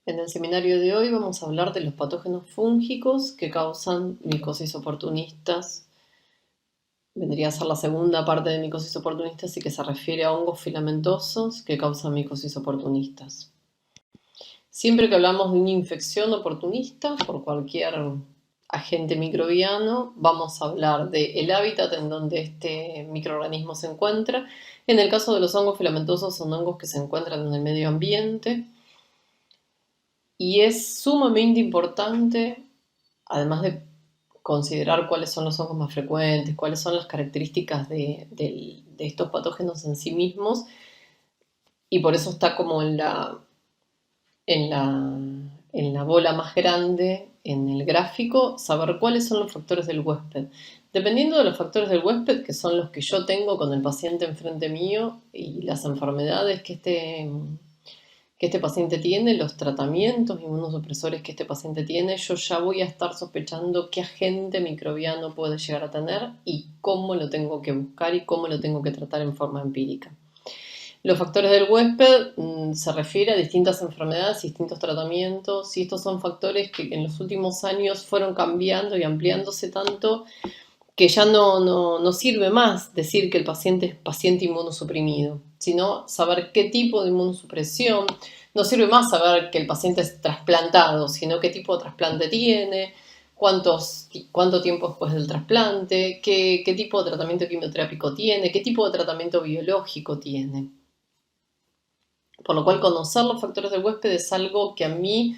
En el seminario de hoy vamos a hablar de los patógenos fúngicos que causan micosis oportunistas. Vendría a ser la segunda parte de micosis oportunistas y que se refiere a hongos filamentosos que causan micosis oportunistas. Siempre que hablamos de una infección oportunista por cualquier agente microbiano, vamos a hablar del hábitat en donde este microorganismo se encuentra. En el caso de los hongos filamentosos, son hongos que se encuentran en el medio ambiente. Y es sumamente importante, además de considerar cuáles son los hongos más frecuentes, cuáles son las características de estos patógenos en sí mismos, y por eso está como en la, en la bola más grande, en el gráfico, saber cuáles son los factores del huésped. Dependiendo de los factores del huésped, que son los que yo tengo con el paciente enfrente mío, y las enfermedades que este paciente tiene, los tratamientos inmunosupresores que este paciente tiene, yo ya voy a estar sospechando qué agente microbiano puede llegar a tener y cómo lo tengo que buscar y cómo lo tengo que tratar en forma empírica. Los factores del huésped se refiere a distintas enfermedades, distintos tratamientos, y estos son factores que en los últimos años fueron cambiando y ampliándose tanto que ya no sirve más decir que el paciente es paciente inmunosuprimido, sino saber qué tipo de inmunosupresión. No sirve más saber que el paciente es trasplantado, sino qué tipo de trasplante tiene, cuánto tiempo después del trasplante, qué tipo de tratamiento quimioterápico tiene, qué tipo de tratamiento biológico tiene. Por lo cual, conocer los factores del huésped es algo que a mí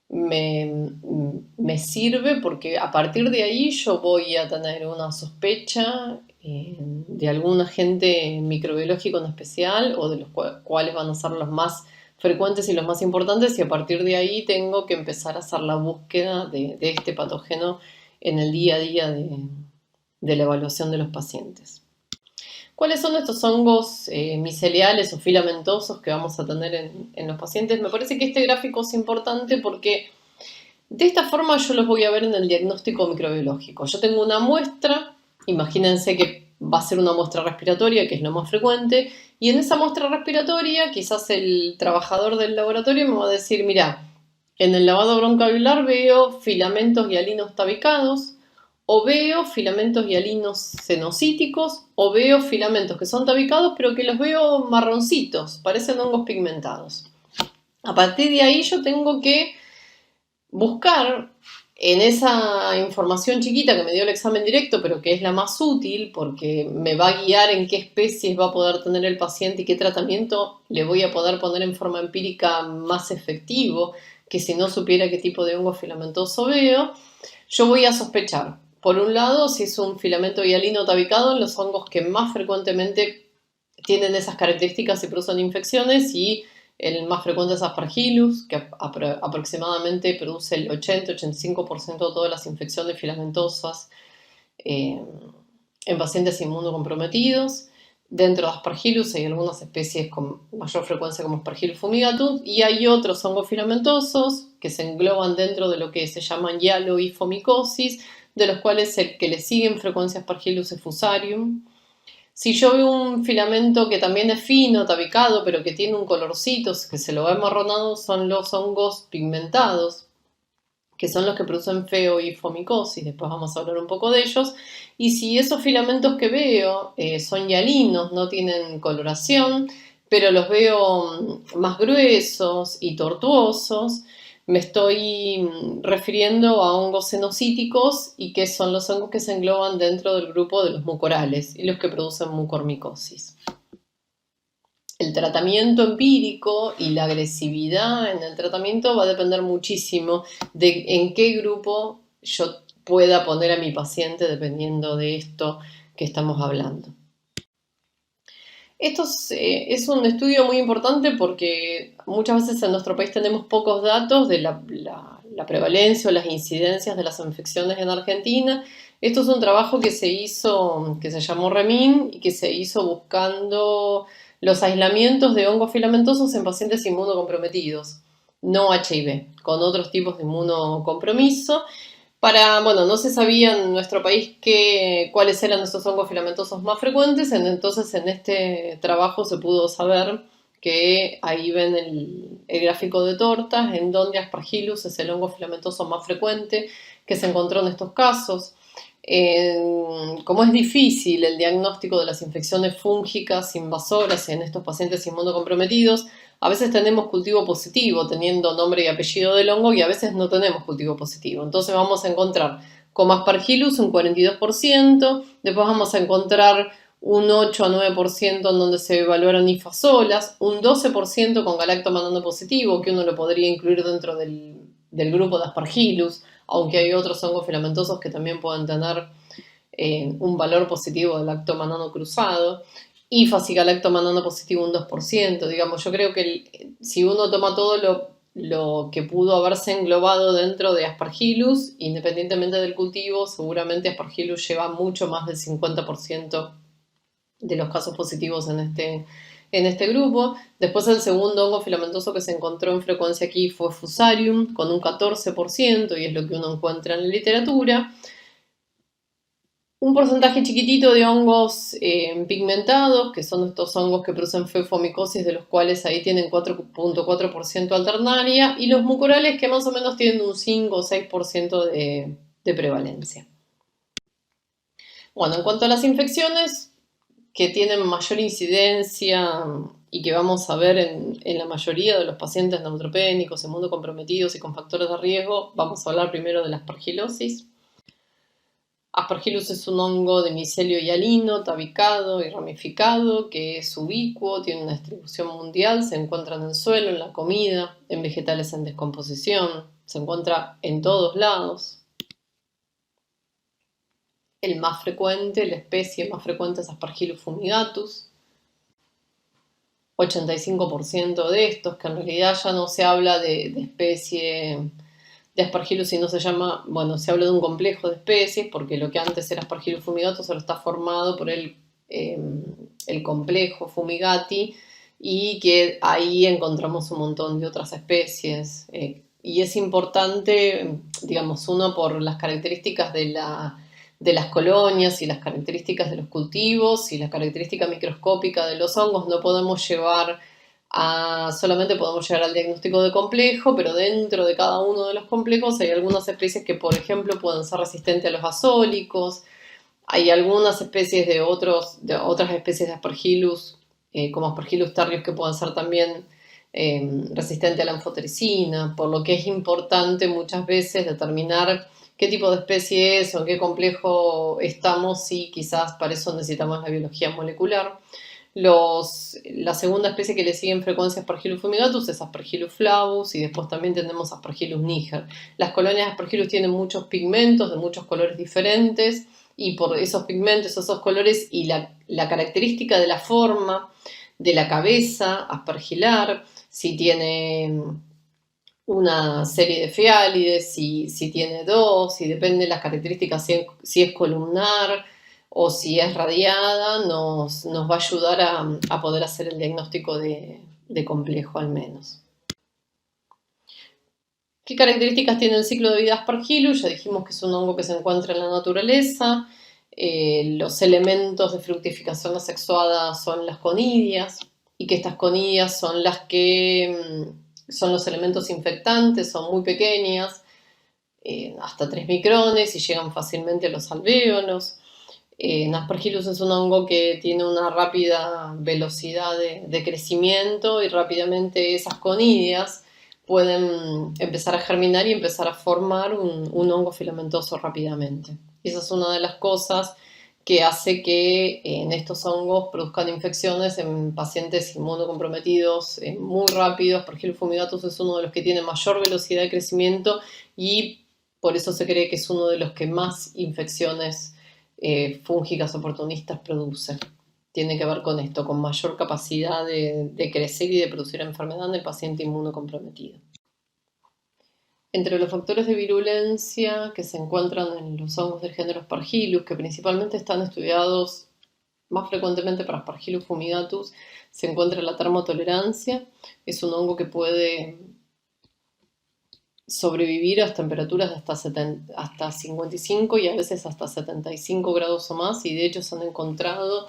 me sirve, porque a partir de ahí yo voy a tener una sospecha de algún agente microbiológico en especial, o de los cuales van a ser los más frecuentes y los más importantes, y a partir de ahí tengo que empezar a hacer la búsqueda de este patógeno en el día a día de la evaluación de los pacientes. ¿Cuáles son estos hongos miceliales o filamentosos que vamos a tener en los pacientes? Me parece que este gráfico es importante porque de esta forma yo los voy a ver en el diagnóstico microbiológico. Yo tengo una muestra, imagínense que va a ser una muestra respiratoria, que es lo más frecuente, y en esa muestra respiratoria quizás el trabajador del laboratorio me va a decir, mira, en el lavado broncoalveolar veo filamentos hialinos tabicados, o veo filamentos hialinos cenocíticos, o veo filamentos que son tabicados pero que los veo marroncitos, parecen hongos pigmentados. A partir de ahí yo tengo que buscar en esa información chiquita que me dio el examen directo, pero que es la más útil porque me va a guiar en qué especies va a poder tener el paciente y qué tratamiento le voy a poder poner en forma empírica más efectivo, que si no supiera qué tipo de hongo filamentoso veo, yo voy a sospechar. Por un lado, si es un filamento hialino tabicado, en los hongos que más frecuentemente tienen esas características y producen infecciones, y el más frecuente es Aspergillus, que aproximadamente produce el 80-85% de todas las infecciones filamentosas en pacientes inmunocomprometidos. Dentro de Aspergillus hay algunas especies con mayor frecuencia como Aspergillus fumigatus, y hay otros hongos filamentosos que se engloban dentro de lo que se llaman hialoifomicosis, de los cuales el que le sigue en frecuencia Aspergillus es Fusarium. Si yo veo un filamento que también es fino, tabicado, pero que tiene un colorcito, que se lo ve amarronado, son los hongos pigmentados, que son los que producen feoifomicosis. Después vamos a hablar un poco de ellos. Y si esos filamentos que veo son hialinos, no tienen coloración, pero los veo más gruesos y tortuosos, me estoy refiriendo a hongos cenocíticos, y que son los hongos que se engloban dentro del grupo de los mucorales y los que producen mucormicosis. El tratamiento empírico y la agresividad en el tratamiento va a depender muchísimo de en qué grupo yo pueda poner a mi paciente dependiendo de esto que estamos hablando. Esto es un estudio muy importante porque muchas veces en nuestro país tenemos pocos datos de la prevalencia o las incidencias de las infecciones en Argentina. Esto es un trabajo que se hizo, que se llamó REMIN, y que se hizo buscando los aislamientos de hongos filamentosos en pacientes inmunocomprometidos, no HIV, con otros tipos de inmunocompromiso. No se sabía en nuestro país cuáles eran esos hongos filamentosos más frecuentes, entonces en este trabajo se pudo saber que ahí ven el gráfico de tortas, en donde Aspergillus es el hongo filamentoso más frecuente que se encontró en estos casos. Como es difícil el diagnóstico de las infecciones fúngicas invasoras en estos pacientes inmunocomprometidos, a veces tenemos cultivo positivo teniendo nombre y apellido del hongo y a veces no tenemos cultivo positivo. Entonces vamos a encontrar como Aspergillus un 42%, después vamos a encontrar un 8 a 9% en donde se evaluaron hifazolas, un 12% con galactomanano positivo, que uno lo podría incluir dentro del grupo de Aspergillus, aunque hay otros hongos filamentosos que también pueden tener un valor positivo de lactomanano cruzado, y galactomanano positivo un 2%. Digamos, yo creo que si uno toma todo lo que pudo haberse englobado dentro de Aspergillus, independientemente del cultivo, seguramente Aspergillus lleva mucho más del 50% de los casos positivos en este grupo. Después el segundo hongo filamentoso que se encontró en frecuencia aquí fue Fusarium, con un 14%, y es lo que uno encuentra en la literatura. Un porcentaje chiquitito de hongos pigmentados, que son estos hongos que producen feofomicosis, de los cuales ahí tienen 4.4% alternaria, y los mucorales que más o menos tienen un 5 o 6% de prevalencia. Bueno, en cuanto a las infecciones que tienen mayor incidencia y que vamos a ver en la mayoría de los pacientes neutropénicos, inmunocomprometidos y con factores de riesgo, vamos a hablar primero de la aspergilosis. Aspergillus es un hongo de micelio hialino, tabicado y ramificado, que es ubicuo, tiene una distribución mundial, se encuentra en el suelo, en la comida, en vegetales en descomposición, se encuentra en todos lados. El más frecuente, la especie más frecuente es Aspergillus fumigatus. 85% de estos, que en realidad ya no se habla de especie de Aspergillus sino se llama, bueno, se habla de un complejo de especies, porque lo que antes era Aspergillus fumigatus ahora está formado por el complejo Fumigati, y que ahí encontramos un montón de otras especies. Y es importante, digamos, uno por las características de las colonias y las características de los cultivos y la característica microscópica de los hongos, no podemos llevar solamente podemos llegar al diagnóstico de complejo, pero dentro de cada uno de los complejos hay algunas especies que, por ejemplo, pueden ser resistentes a los azólicos. Hay algunas especies de otras especies de Aspergillus, como Aspergillus terrius, que pueden ser también resistentes a la anfotericina, por lo que es importante muchas veces determinar qué tipo de especie es o en qué complejo estamos, y quizás para eso necesitamos la biología molecular. La segunda especie que le sigue en frecuencia a Aspergillus fumigatus es Aspergillus flavus, y después también tenemos Aspergillus niger. Las colonias de Aspergillus tienen muchos pigmentos de muchos colores diferentes, y por esos pigmentos, esos colores y la característica de la forma de la cabeza aspergilar, si tiene una serie de fiálides, si tiene dos, y depende de las características, si es columnar o si es radiada, nos va a ayudar a poder hacer el diagnóstico de complejo al menos. ¿Qué características tiene el ciclo de vida Aspergillus? Ya dijimos que es un hongo que se encuentra en la naturaleza. Los elementos de fructificación asexuada son las conidias, y que estas conidias son las que son los elementos infectantes, son muy pequeñas, hasta 3 micrones, y llegan fácilmente a los alvéolos. Aspergillus es un hongo que tiene una rápida velocidad de crecimiento, y rápidamente esas conidias pueden empezar a germinar y empezar a formar un hongo filamentoso rápidamente. Y esa es una de las cosas que hace que en estos hongos produzcan infecciones en pacientes inmunocomprometidos muy rápido. Aspergillus fumigatus es uno de los que tiene mayor velocidad de crecimiento, y por eso se cree que es uno de los que más infecciones fúngicas oportunistas produce. Tiene que ver con esto, con mayor capacidad de crecer y de producir enfermedad en el paciente inmunocomprometido. Entre los factores de virulencia que se encuentran en los hongos del género Aspergillus, que principalmente están estudiados más frecuentemente para Aspergillus fumigatus, se encuentra la termotolerancia. Es un hongo que puede sobrevivir a temperaturas de hasta 55 y a veces hasta 75 grados o más, y de hecho se han encontrado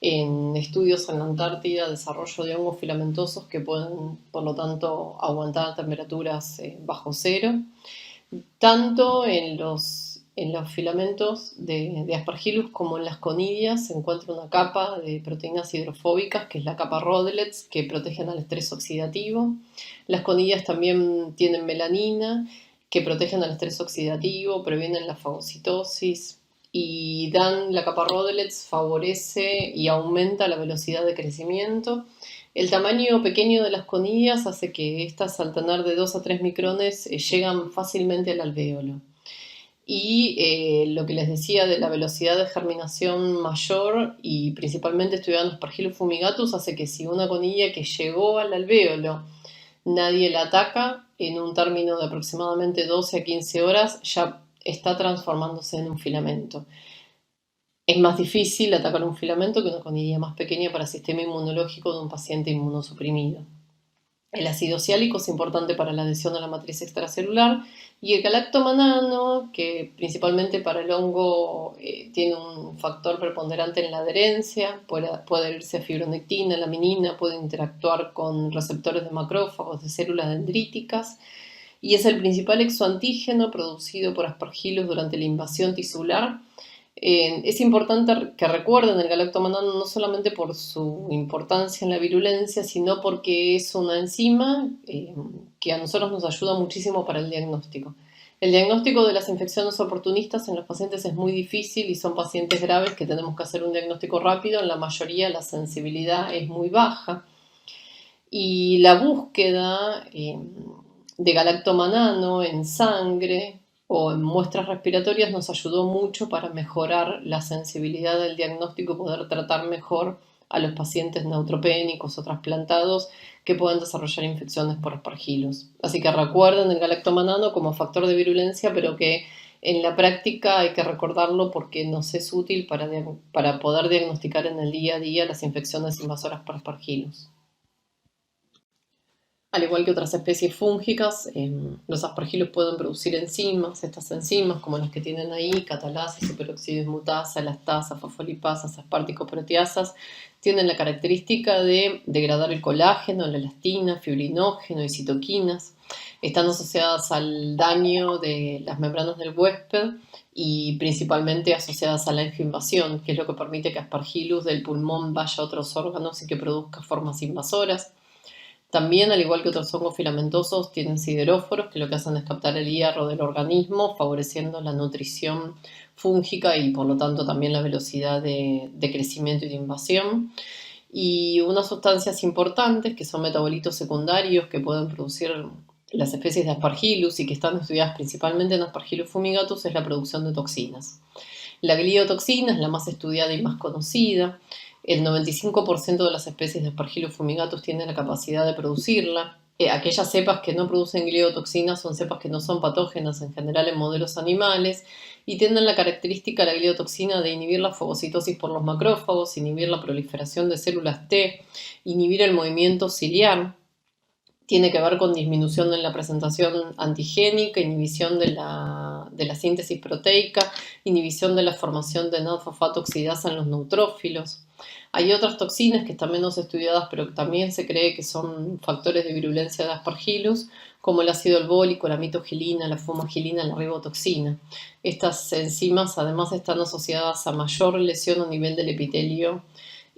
en estudios en la Antártida, desarrollo de hongos filamentosos que pueden, por lo tanto, aguantar temperaturas bajo cero. Tanto en los filamentos de Aspergillus como en las conidias se encuentra una capa de proteínas hidrofóbicas, que es la capa Rodlets, que protegen al estrés oxidativo. Las conidias también tienen melanina, que protegen al estrés oxidativo, previenen la fagocitosis, y la capa Rodlets favorece y aumenta la velocidad de crecimiento. El tamaño pequeño de las conidias hace que estas, al tener de 2 a 3 micrones, llegan fácilmente al alvéolo. Y lo que les decía de la velocidad de germinación mayor y principalmente estudiando Aspergillus fumigatus hace que si una conidia que llegó al alvéolo nadie la ataca, en un término de aproximadamente 12 a 15 horas ya está transformándose en un filamento. Es más difícil atacar un filamento que una conidia más pequeña para el sistema inmunológico de un paciente inmunosuprimido. El ácido ciálico es importante para la adhesión a la matriz extracelular, y el galactomanano, que principalmente para el hongo tiene un factor preponderante en la adherencia, puede adherirse a fibronectina, laminina, puede interactuar con receptores de macrófagos, de células dendríticas, y es el principal exoantígeno producido por Aspergillus durante la invasión tisular. Es importante que recuerden el galactomanano no solamente por su importancia en la virulencia, sino porque es una enzima que a nosotros nos ayuda muchísimo para el diagnóstico. El diagnóstico de las infecciones oportunistas en los pacientes es muy difícil y son pacientes graves que tenemos que hacer un diagnóstico rápido. En la mayoría la sensibilidad es muy baja y la búsqueda de galactomanano en sangre o en muestras respiratorias nos ayudó mucho para mejorar la sensibilidad del diagnóstico y poder tratar mejor a los pacientes neutropénicos o trasplantados que pueden desarrollar infecciones por Aspergillus. Así que recuerden el galactomanano como factor de virulencia, pero que en la práctica hay que recordarlo porque nos es útil para poder diagnosticar en el día a día las infecciones invasoras por Aspergillus. Al igual que otras especies fúngicas, los Aspergillus pueden producir enzimas. Estas enzimas, como las que tienen ahí, catalasa, superoxidis mutasa, elastasa, fosfolipasas, asparticoproteasas, tienen la característica de degradar el colágeno, la elastina, fibrinógeno y citoquinas. Están asociadas al daño de las membranas del huésped y principalmente asociadas a la angioinvasión, que es lo que permite que Aspergillus del pulmón vaya a otros órganos y que produzca formas invasoras. También, al igual que otros hongos filamentosos, tienen sideróforos, que lo que hacen es captar el hierro del organismo, favoreciendo la nutrición fúngica y por lo tanto también la velocidad de crecimiento y de invasión. Y unas sustancias importantes que son metabolitos secundarios que pueden producir las especies de Aspergillus y que están estudiadas principalmente en Aspergillus fumigatus es la producción de toxinas. La gliotoxina es la más estudiada y más conocida. El 95% de las especies de Aspergillus fumigatus tienen la capacidad de producirla. Aquellas cepas que no producen gliotoxinas son cepas que no son patógenas en general en modelos animales y tienen la característica de la gliotoxina de inhibir la fagocitosis por los macrófagos, inhibir la proliferación de células T, inhibir el movimiento ciliar. Tiene que ver con disminución en la presentación antigénica, inhibición de la síntesis proteica, inhibición de la formación de NAD-fosfato oxidasa en los neutrófilos. Hay otras toxinas que están menos estudiadas, pero que también se cree que son factores de virulencia de Aspergillus, como el ácido albólico, la mitogilina, la fumagilina, la ribotoxina. Estas enzimas además están asociadas a mayor lesión a nivel del epitelio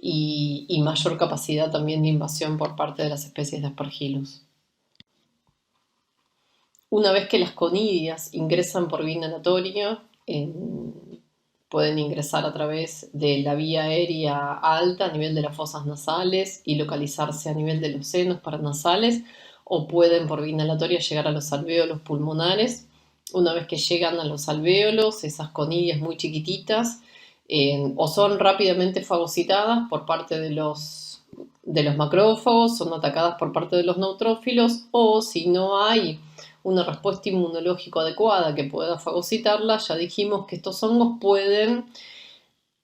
y mayor capacidad también de invasión por parte de las especies de Aspergillus. Una vez que las conidias ingresan por vía inhalatoria, pueden ingresar a través de la vía aérea alta a nivel de las fosas nasales y localizarse a nivel de los senos paranasales, o pueden por vía inhalatoria llegar a los alvéolos pulmonares. Una vez que llegan a los alvéolos, esas conidias muy chiquititas o son rápidamente fagocitadas por parte de los macrófagos, son atacadas por parte de los neutrófilos, o si no hay una respuesta inmunológica adecuada que pueda fagocitarla, ya dijimos que estos hongos pueden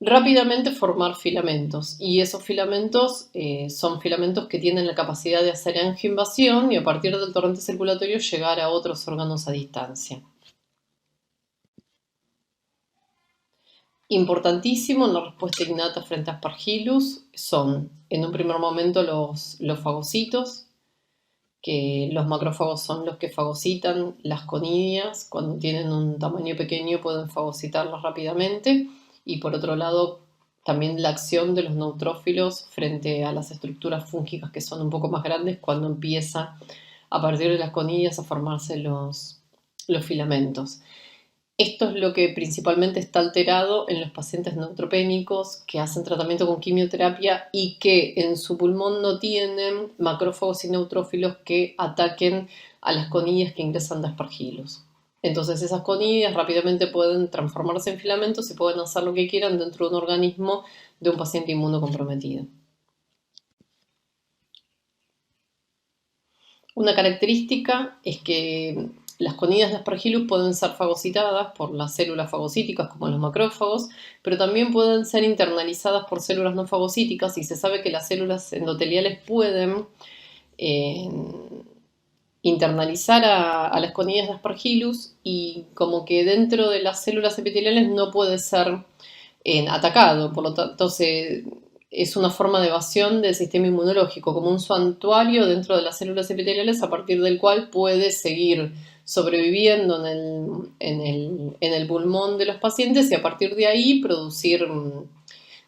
rápidamente formar filamentos, y esos filamentos son filamentos que tienen la capacidad de hacer angioinvasión y a partir del torrente circulatorio llegar a otros órganos a distancia. Importantísimo en la respuesta innata frente a Aspergillus son, en un primer momento, los fagocitos, que los macrófagos son los que fagocitan las conidias. Cuando tienen un tamaño pequeño pueden fagocitarlas rápidamente. Y por otro lado, también la acción de los neutrófilos frente a las estructuras fúngicas que son un poco más grandes cuando empieza a partir de las conidias a formarse los filamentos. Esto es lo que principalmente está alterado en los pacientes neutropénicos que hacen tratamiento con quimioterapia y que en su pulmón no tienen macrófagos y neutrófilos que ataquen a las conidias que ingresan de Aspergillus. Entonces esas conidias rápidamente pueden transformarse en filamentos y pueden hacer lo que quieran dentro de un organismo de un paciente inmunocomprometido. Una característica es que las conidias de Aspergillus pueden ser fagocitadas por las células fagocíticas como los macrófagos, pero también pueden ser internalizadas por células no fagocíticas y se sabe que las células endoteliales pueden internalizar a las conidias de Aspergillus y como que dentro de las células epiteliales no puede ser atacado, por lo tanto es una forma de evasión del sistema inmunológico, como un santuario dentro de las células epiteliales a partir del cual puede seguir sobreviviendo en el pulmón de los pacientes y a partir de ahí producir,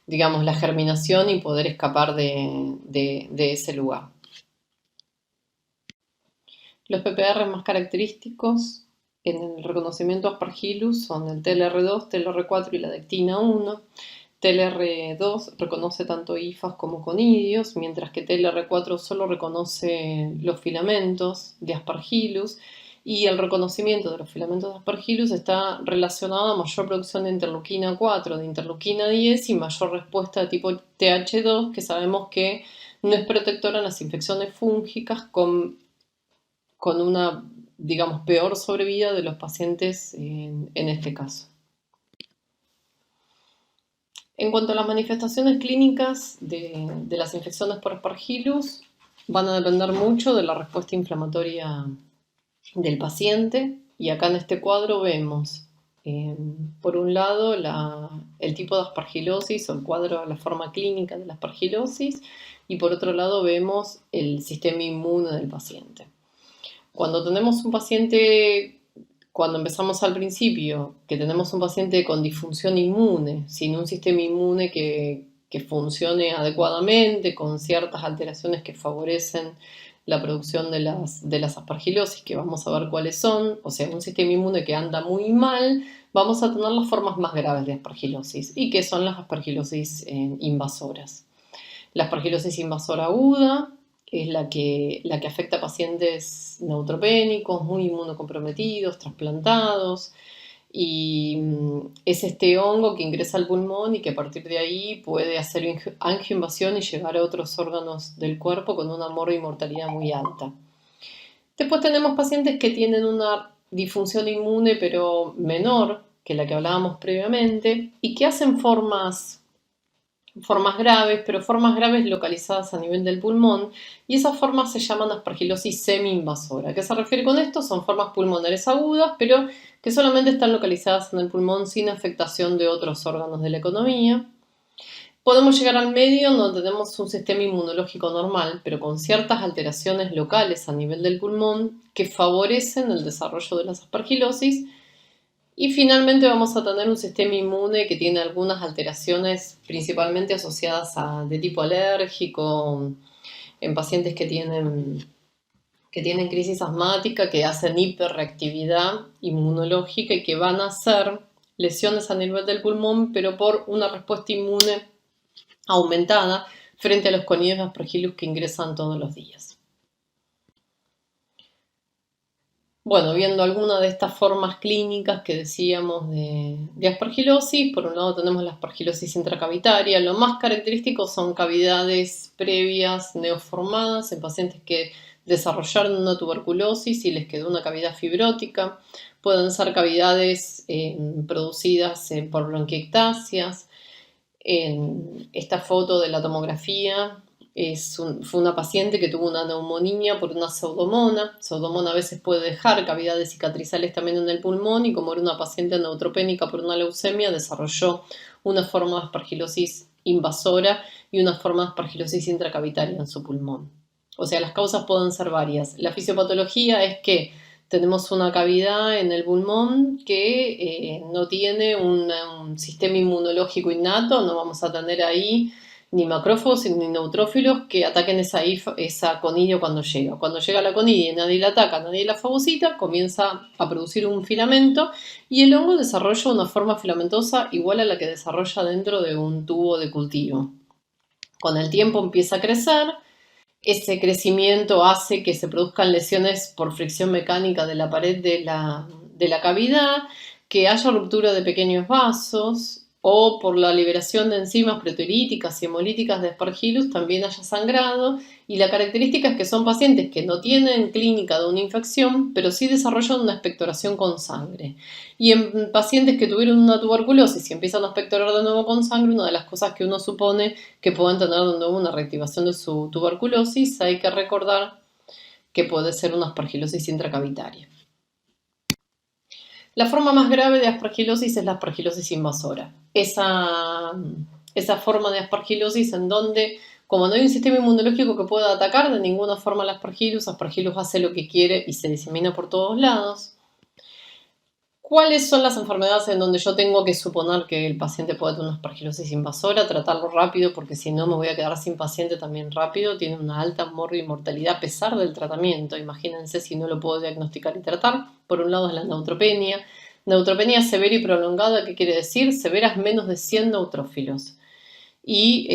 digamos, la germinación y poder escapar de ese lugar. Los PPR más característicos en el reconocimiento Aspergillus son el TLR2, TLR4 y la dectina 1. TLR2 reconoce tanto hifas como conidios, mientras que TLR4 solo reconoce los filamentos de Aspergillus, y el reconocimiento de los filamentos de Aspergillus está relacionado a mayor producción de interleuquina 4, de interleuquina 10 y mayor respuesta de tipo TH2, que sabemos que no es protectora en las infecciones fúngicas con una, digamos, peor sobrevida de los pacientes en este caso. En cuanto a las manifestaciones clínicas de las infecciones por Aspergillus, van a depender mucho de la respuesta inflamatoria del paciente. Y acá en este cuadro vemos, por un lado, el tipo de aspergilosis o el cuadro, la forma clínica de la aspergilosis, y por otro lado vemos el sistema inmune del paciente. Cuando tenemos un paciente, cuando empezamos al principio, que tenemos un paciente con disfunción inmune, sin un sistema inmune que funcione adecuadamente, con ciertas alteraciones que favorecen la producción de las aspergilosis, que vamos a ver cuáles son, o sea, un sistema inmune que anda muy mal, vamos a tener las formas más graves de aspergilosis, y que son las aspergilosis invasoras. La aspergilosis invasora aguda es la que afecta a pacientes neutropénicos, muy inmunocomprometidos, trasplantados, y es este hongo que ingresa al pulmón y que a partir de ahí puede hacer angioinvasión y llegar a otros órganos del cuerpo con una mortalidad muy alta. Después tenemos pacientes que tienen una disfunción inmune pero menor que la que hablábamos previamente y que hacen formas graves, pero formas graves localizadas a nivel del pulmón, y esas formas se llaman aspergilosis semi-invasora. ¿A qué se refiere con esto? Son formas pulmonares agudas, pero que solamente están localizadas en el pulmón sin afectación de otros órganos de la economía. Podemos llegar al medio donde tenemos un sistema inmunológico normal, pero con ciertas alteraciones locales a nivel del pulmón que favorecen el desarrollo de las aspergilosis. Y finalmente vamos a tener un sistema inmune que tiene algunas alteraciones principalmente asociadas de tipo alérgico, en pacientes que tienen crisis asmática, que hacen hiperreactividad inmunológica y que van a hacer lesiones a nivel del pulmón, pero por una respuesta inmune aumentada frente a los conidios de Aspergillus que ingresan todos los días. Bueno, viendo alguna de estas formas clínicas que decíamos de aspergilosis, por un lado tenemos la aspergilosis intracavitaria. Lo más característico son cavidades previas neoformadas en pacientes que desarrollaron una tuberculosis y les quedó una cavidad fibrótica. Pueden ser cavidades producidas por bronquiectasias. En esta foto de la tomografía fue una paciente que tuvo una neumonía por una pseudomona. Pseudomona a veces puede dejar cavidades cicatrizales también en el pulmón y como era una paciente neutropénica por una leucemia, desarrolló una forma de aspergilosis invasora y una forma de aspergilosis intracavitaria en su pulmón. O sea, las causas pueden ser varias. La fisiopatología es que tenemos una cavidad en el pulmón que no tiene un sistema inmunológico innato, no vamos a tener ahí ni macrófagos ni neutrófilos que ataquen esa conilla cuando llega. Cuando llega la conilla y nadie la ataca, nadie la fagocita, comienza a producir un filamento y el hongo desarrolla una forma filamentosa igual a la que desarrolla dentro de un tubo de cultivo. Con el tiempo empieza a crecer. Ese crecimiento hace que se produzcan lesiones por fricción mecánica de la pared de la cavidad, que haya ruptura de pequeños vasos o por la liberación de enzimas proteolíticas y hemolíticas de Aspergillus también haya sangrado. Y la característica es que son pacientes que no tienen clínica de una infección, pero sí desarrollan una expectoración con sangre. Y en pacientes que tuvieron una tuberculosis y empiezan a expectorar de nuevo con sangre, una de las cosas que uno supone que pueden tener de nuevo una reactivación de su tuberculosis, hay que recordar que puede ser una aspergilosis intracavitaria. La forma más grave de aspergilosis es la aspergilosis invasora. Esa forma de aspergilosis en donde, como no hay un sistema inmunológico que pueda atacar de ninguna forma al Aspergillus hace lo que quiere y se disemina por todos lados. ¿Cuáles son las enfermedades en donde yo tengo que suponer que el paciente puede tener una aspergilosis invasora? Tratarlo rápido porque si no me voy a quedar sin paciente también rápido. Tiene una alta mortalidad a pesar del tratamiento. Imagínense si no lo puedo diagnosticar y tratar. Por un lado es la neutropenia. Neutropenia severa y prolongada, ¿qué quiere decir? Severa es menos de 100 neutrófilos. Y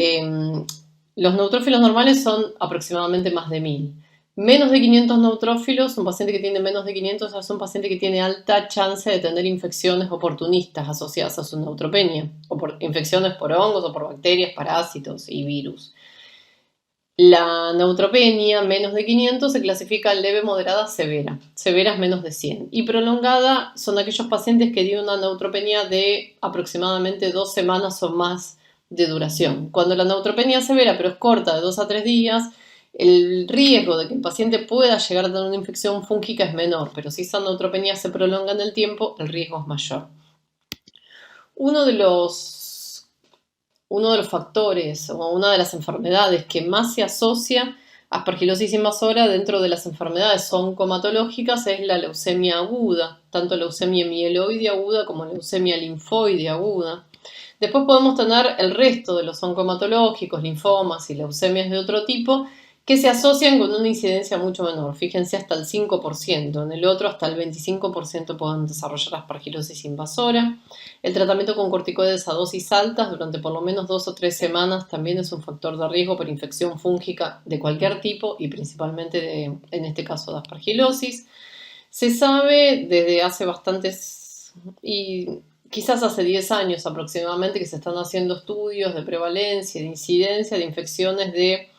los neutrófilos normales son aproximadamente más de 1000. Menos de 500 neutrófilos, un paciente que tiene menos de 500 es un paciente que tiene alta chance de tener infecciones oportunistas asociadas a su neutropenia, o por infecciones por hongos o por bacterias, parásitos y virus. La neutropenia menos de 500 se clasifica en leve, moderada, severa. Severa es menos de 100. Y prolongada son aquellos pacientes que tienen una neutropenia de aproximadamente 2 semanas o más de duración. Cuando la neutropenia es severa pero es corta, de 2 a 3 días, el riesgo de que el paciente pueda llegar a tener una infección fúngica es menor, pero si esa neutropenia se prolonga en el tiempo, el riesgo es mayor. Uno de los factores o una de las enfermedades que más se asocia a aspergilosis invasora dentro de las enfermedades oncomatológicas es la leucemia aguda, tanto leucemia mieloide aguda como leucemia linfoide aguda. Después podemos tener el resto de los oncomatológicos, linfomas y leucemias de otro tipo, que se asocian con una incidencia mucho menor. Fíjense, hasta el 5%. En el otro, hasta el 25% pueden desarrollar aspergilosis invasora. El tratamiento con corticoides a dosis altas durante por lo menos 2 o 3 semanas también es un factor de riesgo por infección fúngica de cualquier tipo y principalmente, en este caso, de aspergilosis. Se sabe desde hace bastantes, y quizás hace 10 años aproximadamente, que se están haciendo estudios de prevalencia, de incidencia de infecciones de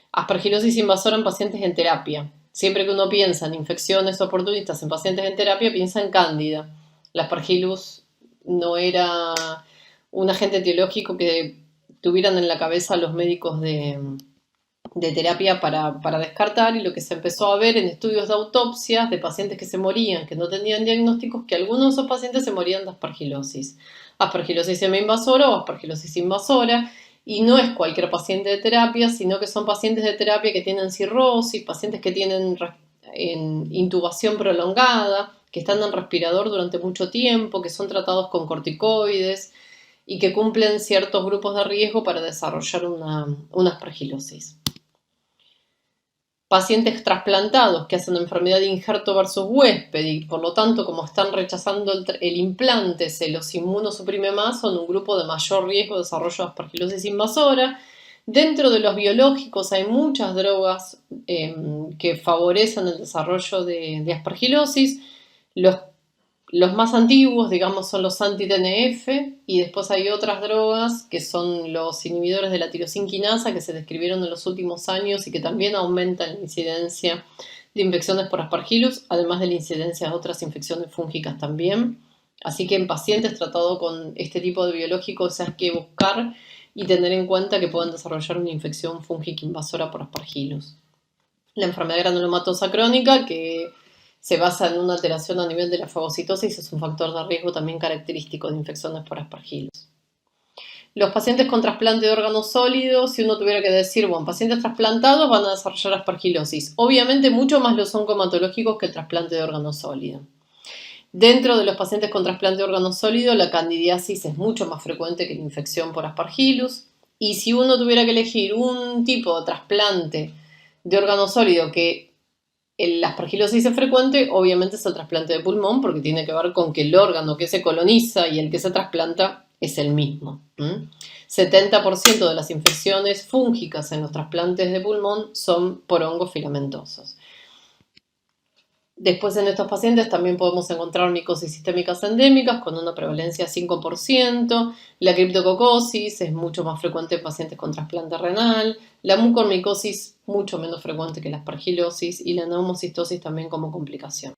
aspergilosis invasora en pacientes en terapia. Siempre que uno piensa en infecciones oportunistas en pacientes en terapia, piensa en cándida. La Aspergillus no era un agente etiológico que tuvieran en la cabeza los médicos de terapia para descartar, y lo que se empezó a ver en estudios de autopsias de pacientes que se morían, que no tenían diagnósticos, que algunos de esos pacientes se morían de aspergilosis. Aspergilosis semi-invasora o aspergilosis invasora. Y no es cualquier paciente de terapia, sino que son pacientes de terapia que tienen cirrosis, pacientes que tienen intubación prolongada, que están en respirador durante mucho tiempo, que son tratados con corticoides y que cumplen ciertos grupos de riesgo para desarrollar una aspergilosis. Pacientes trasplantados que hacen enfermedad de injerto versus huésped y por lo tanto, como están rechazando el implante, se los inmunosuprime más, son un grupo de mayor riesgo de desarrollo de aspergilosis invasora. Dentro de los biológicos hay muchas drogas que favorecen el desarrollo de aspergilosis. Los más antiguos, digamos, son los anti-TNF, y después hay otras drogas que son los inhibidores de la tirosinquinasa que se describieron en los últimos años y que también aumentan la incidencia de infecciones por Aspergillus, además de la incidencia de otras infecciones fúngicas también. Así que en pacientes tratados con este tipo de biológicos hay que buscar y tener en cuenta que pueden desarrollar una infección fúngica invasora por Aspergillus. La enfermedad granulomatosa crónica, que se basa en una alteración a nivel de la fagocitosis, es un factor de riesgo también característico de infecciones por Aspergillus. Los pacientes con trasplante de órganos sólidos, si uno tuviera que decir, bueno, pacientes trasplantados van a desarrollar aspergilosis. Obviamente mucho más los oncohematológicos que el trasplante de órgano sólido. Dentro de los pacientes con trasplante de órgano sólido, la candidiasis es mucho más frecuente que la infección por aspergillus. Y si uno tuviera que elegir un tipo de trasplante de órgano sólido que la aspergilosis es frecuente, obviamente es el trasplante de pulmón, porque tiene que ver con que el órgano que se coloniza y el que se trasplanta es el mismo. 70% de las infecciones fúngicas en los trasplantes de pulmón son por hongos filamentosos. Después en estos pacientes también podemos encontrar micosis sistémicas endémicas con una prevalencia 5%. La criptococosis es mucho más frecuente en pacientes con trasplante renal. La mucormicosis mucho menos frecuente que la aspergilosis y la neumocistosis también como complicación.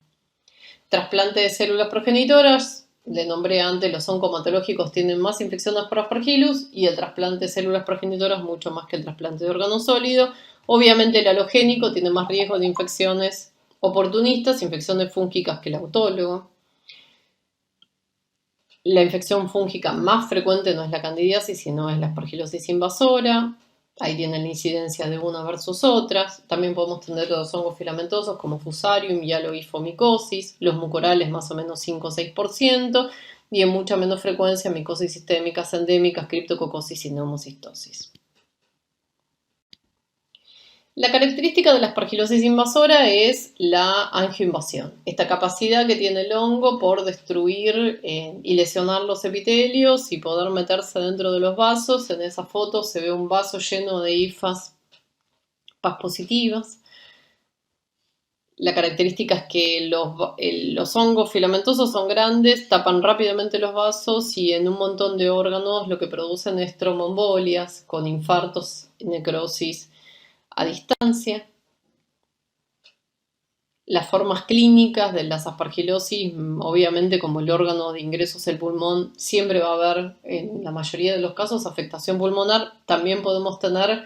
Trasplante de células progenitoras. Le nombré antes, los oncohematológicos tienen más infecciones por aspergillus y el trasplante de células progenitoras mucho más que el trasplante de órgano sólido. Obviamente el halogénico tiene más riesgo de infecciones oportunistas, infecciones fúngicas que el autólogo. La infección fúngica más frecuente no es la candidiasis, sino es la aspergilosis invasora. Ahí tienen la incidencia de una versus otras. También podemos tener los hongos filamentosos como Fusarium y aloifomicosis, los mucorales más o menos 5 o 6%, y en mucha menos frecuencia micosis sistémicas endémicas, criptococosis y neumocistosis. La característica de la aspergilosis invasora es la angioinvasión, esta capacidad que tiene el hongo por destruir y lesionar los epitelios y poder meterse dentro de los vasos. En esa foto se ve un vaso lleno de hifas Pas positivas. La característica es que los hongos filamentosos son grandes, tapan rápidamente los vasos y en un montón de órganos lo que producen es tromboembolias con infartos y necrosis a distancia. Las formas clínicas de las aspergilosis, obviamente como el órgano de ingreso es el pulmón, siempre va a haber, en la mayoría de los casos, afectación pulmonar. También podemos tener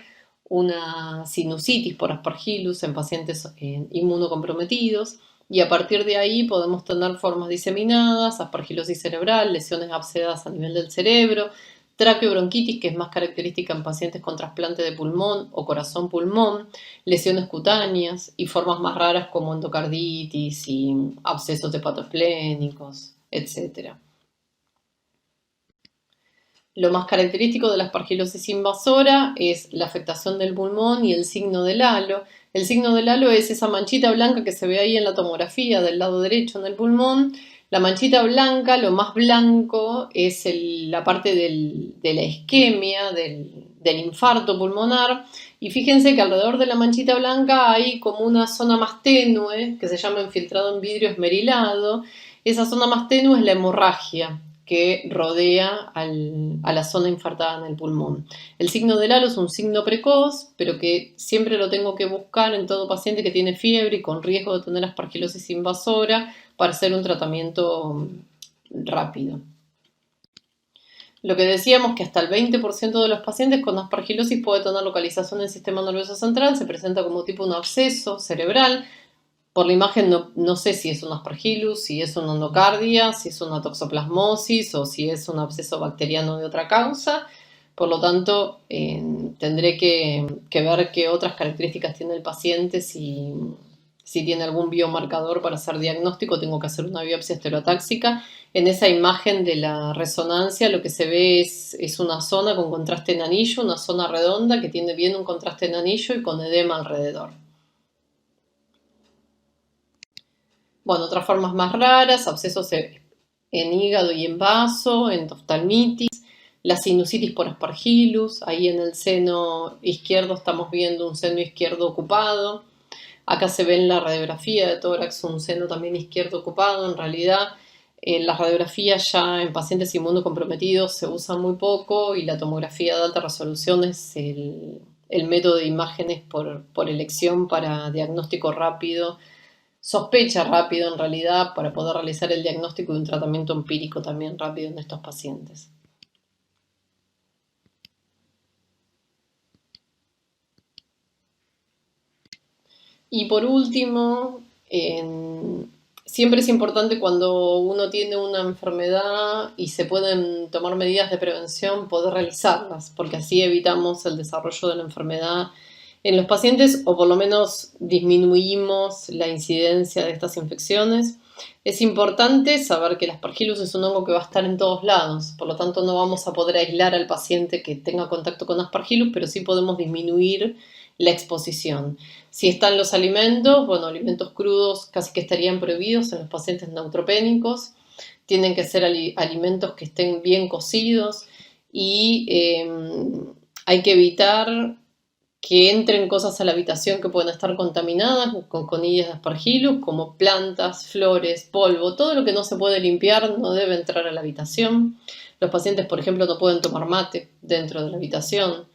una sinusitis por aspergillus en pacientes inmunocomprometidos y a partir de ahí podemos tener formas diseminadas, aspergilosis cerebral, lesiones abscedas a nivel del cerebro, traqueobronquitis, que es más característica en pacientes con trasplante de pulmón o corazón-pulmón, lesiones cutáneas y formas más raras como endocarditis y abscesos hepatoesplénicos, etc. Lo más característico de la aspergilosis invasora es la afectación del pulmón y el signo del halo. El signo del halo es esa manchita blanca que se ve ahí en la tomografía del lado derecho en el pulmón. La manchita blanca, lo más blanco, es la parte de la isquemia, del infarto pulmonar. Y fíjense que alrededor de la manchita blanca hay como una zona más tenue, que se llama infiltrado en vidrio esmerilado. Esa zona más tenue es la hemorragia que rodea a la zona infartada en el pulmón. El signo del halo es un signo precoz, pero que siempre lo tengo que buscar en todo paciente que tiene fiebre y con riesgo de tener aspergilosis invasora para hacer un tratamiento rápido. Lo que decíamos que hasta el 20% de los pacientes con aspergilosis puede tener localización en el sistema nervioso central, se presenta como tipo un absceso cerebral. Por la imagen no sé si es un aspergillus, si es una endocardia, si es una toxoplasmosis o si es un absceso bacteriano de otra causa. Por lo tanto, tendré que ver qué otras características tiene el paciente, si tiene algún biomarcador para hacer diagnóstico, tengo que hacer una biopsia estereotáxica. En esa imagen de la resonancia lo que se ve es una zona con contraste en anillo, una zona redonda que tiene bien un contraste en anillo y con edema alrededor. Bueno, otras formas más raras, abscesos en hígado y en vaso, endoftalmitis, la sinusitis por aspergillus, ahí en el seno izquierdo estamos viendo un seno izquierdo ocupado. Acá se ve en la radiografía de tórax un seno también izquierdo ocupado. En realidad, las radiografías ya en pacientes inmunocomprometidos se usan muy poco y la tomografía de alta resolución es el método de imágenes por elección para diagnóstico rápido, sospecha rápido en realidad, para poder realizar el diagnóstico y un tratamiento empírico también rápido en estos pacientes. Y por último, siempre es importante cuando uno tiene una enfermedad y se pueden tomar medidas de prevención, poder realizarlas, porque así evitamos el desarrollo de la enfermedad en los pacientes o por lo menos disminuimos la incidencia de estas infecciones. Es importante saber que el Aspergillus es un hongo que va a estar en todos lados, por lo tanto no vamos a poder aislar al paciente que tenga contacto con Aspergillus, pero sí podemos disminuir la exposición. Si están los alimentos, bueno, alimentos crudos casi que estarían prohibidos en los pacientes neutropénicos. Tienen que ser alimentos que estén bien cocidos y hay que evitar que entren cosas a la habitación que pueden estar contaminadas con conidias de Aspergillus, como plantas, flores, polvo, todo lo que no se puede limpiar no debe entrar a la habitación. Los pacientes, por ejemplo, no pueden tomar mate dentro de la habitación.